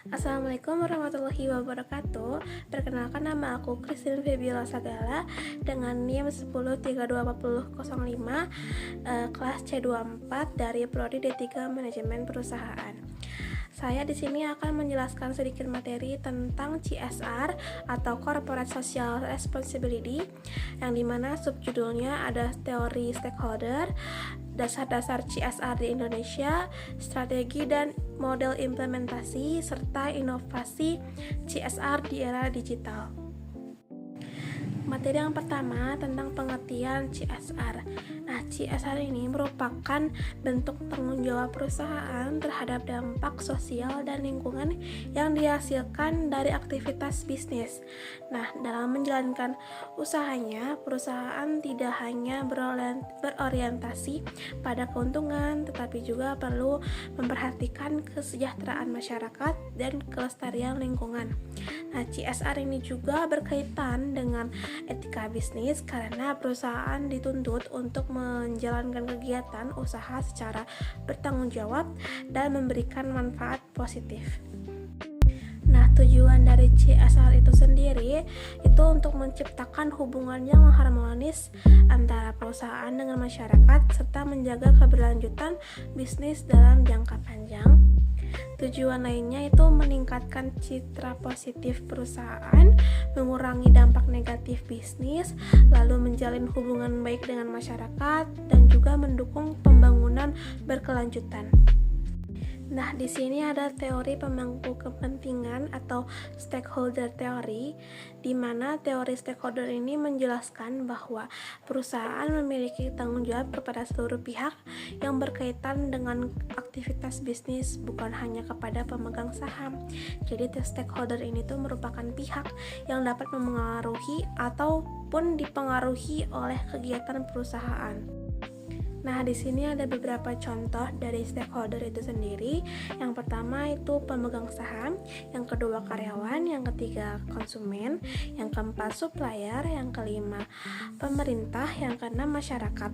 Assalamualaikum warahmatullahi wabarakatuh. Perkenalkan, nama aku Christine Febiola Sagala dengan NIM 10324005, kelas C24 dari Prodi D3 Manajemen Perusahaan. Saya di sini akan menjelaskan sedikit materi tentang CSR atau Corporate Social Responsibility, yang dimana subjudulnya ada teori stakeholder, dasar-dasar CSR di Indonesia, strategi dan model implementasi, serta inovasi CSR di era digital. Materi yang pertama tentang pengertian CSR. Nah, CSR ini merupakan bentuk tanggung jawab perusahaan terhadap dampak sosial dan lingkungan yang dihasilkan dari aktivitas bisnis. Nah, dalam menjalankan usahanya, perusahaan tidak hanya berorientasi pada keuntungan, tetapi juga perlu memperhatikan kesejahteraan masyarakat dan kelestarian lingkungan. Nah, CSR ini juga berkaitan dengan etika bisnis karena perusahaan dituntut untuk menjalankan kegiatan usaha secara bertanggung jawab dan memberikan manfaat positif. Nah, tujuan dari CSR itu sendiri itu untuk menciptakan hubungan yang harmonis antara perusahaan dengan masyarakat serta menjaga keberlanjutan bisnis dalam jangka panjang. Tujuan lainnya itu meningkatkan citra positif perusahaan, mengurangi dampak negatif bisnis, lalu menjalin hubungan baik dengan masyarakat, dan juga mendukung pembangunan berkelanjutan. Nah, di sini ada teori pemangku kepentingan atau stakeholder theory, di mana teori stakeholder ini menjelaskan bahwa perusahaan memiliki tanggung jawab kepada seluruh pihak yang berkaitan dengan aktivitas bisnis, bukan hanya kepada pemegang saham. Jadi, stakeholder ini tuh merupakan pihak yang dapat memengaruhi ataupun dipengaruhi oleh kegiatan perusahaan. Nah, di sini ada beberapa contoh dari stakeholder itu sendiri. Yang pertama itu pemegang saham, yang kedua karyawan, yang ketiga konsumen, yang keempat supplier, yang kelima pemerintah, yang keenam masyarakat.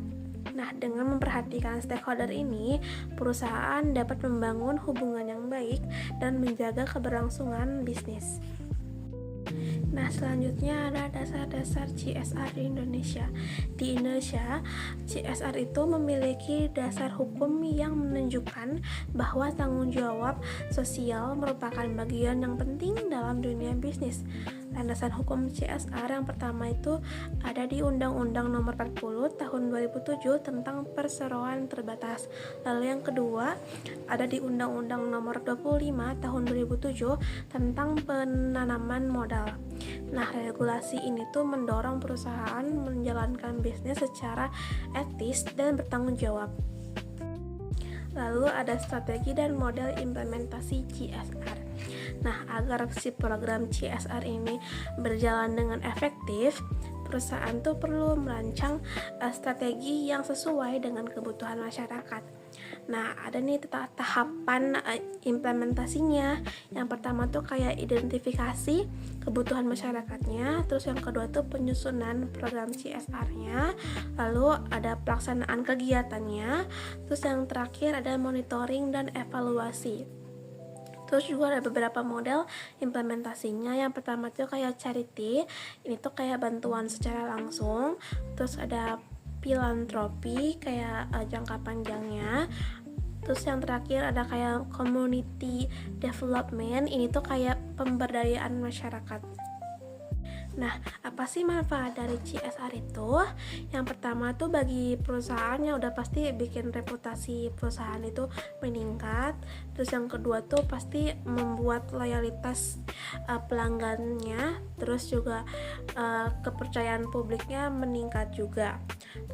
Nah, dengan memperhatikan stakeholder ini, perusahaan dapat membangun hubungan yang baik dan menjaga keberlangsungan bisnis. Nah, selanjutnya ada dasar-dasar CSR di Indonesia. Di Indonesia, CSR itu memiliki dasar hukum yang menunjukkan bahwa tanggung jawab sosial merupakan bagian yang penting dalam dunia bisnis. Landasan hukum CSR yang pertama itu ada di Undang-Undang Nomor 40 Tahun 2007 tentang perseroan terbatas. Lalu yang kedua ada di Undang-Undang Nomor 25 Tahun 2007 tentang penanaman modal. Nah, regulasi ini tuh mendorong perusahaan menjalankan bisnis secara etis dan bertanggung jawab. Lalu ada strategi dan model implementasi CSR. Nah, agar si program CSR ini berjalan dengan efektif, perusahaan tuh perlu merancang strategi yang sesuai dengan kebutuhan masyarakat. Nah, ada nih tahapan implementasinya. Yang pertama tuh kayak identifikasi kebutuhan masyarakatnya, terus yang kedua tuh penyusunan program CSR-nya, lalu ada pelaksanaan kegiatannya, terus yang terakhir ada monitoring dan evaluasi. Terus juga ada beberapa model implementasinya. Yang pertama tuh kayak charity, ini tuh kayak bantuan secara langsung. Terus ada filantropi kayak jangka panjangnya. Terus yang terakhir ada kayak community development, ini tuh kayak pemberdayaan masyarakat. Nah, apa sih manfaat dari CSR itu? Yang pertama tuh bagi perusahaan yang udah pasti bikin reputasi perusahaan itu meningkat. Terus yang kedua tuh pasti membuat loyalitas pelanggannya. Terus juga kepercayaan publiknya meningkat juga.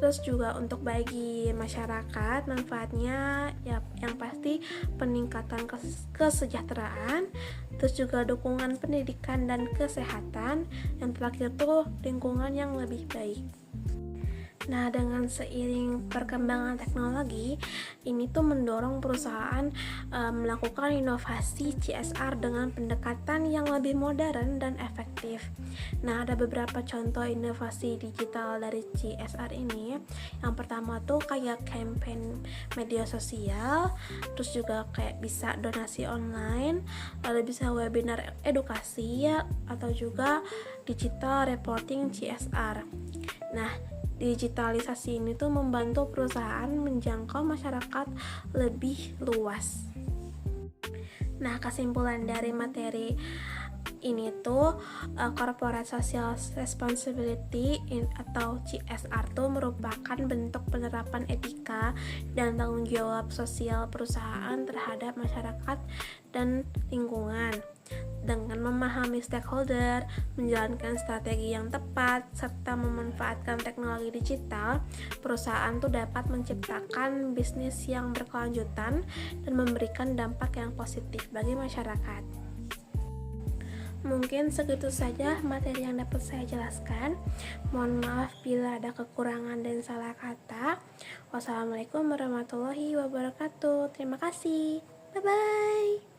Terus juga untuk bagi masyarakat manfaatnya ya yang pasti peningkatan kesejahteraan, terus juga dukungan pendidikan dan kesehatan, yang terakhir tuh lingkungan yang lebih baik. Nah, dengan seiring perkembangan teknologi, ini tuh mendorong perusahaan melakukan inovasi CSR dengan pendekatan yang lebih modern dan efektif. Nah, ada beberapa contoh inovasi digital dari CSR ini. Yang pertama tuh kayak campaign media sosial, terus juga kayak bisa donasi online, lalu bisa webinar edukasi ya, atau juga digital reporting CSR. Nah, digitalisasi ini tuh membantu perusahaan menjangkau masyarakat lebih luas. Nah, kesimpulan dari materi ini tuh corporate social responsibility atau CSR tuh merupakan bentuk penerapan etika dan tanggung jawab sosial perusahaan terhadap masyarakat dan lingkungan. Dengan memahami stakeholder, menjalankan strategi yang tepat, serta memanfaatkan teknologi digital, perusahaan tuh dapat menciptakan bisnis yang berkelanjutan dan memberikan dampak yang positif bagi masyarakat. Mungkin segitu saja materi yang dapat saya jelaskan. Mohon maaf bila ada kekurangan dan salah kata. Wassalamualaikum warahmatullahi wabarakatuh. Terima kasih. Bye-bye.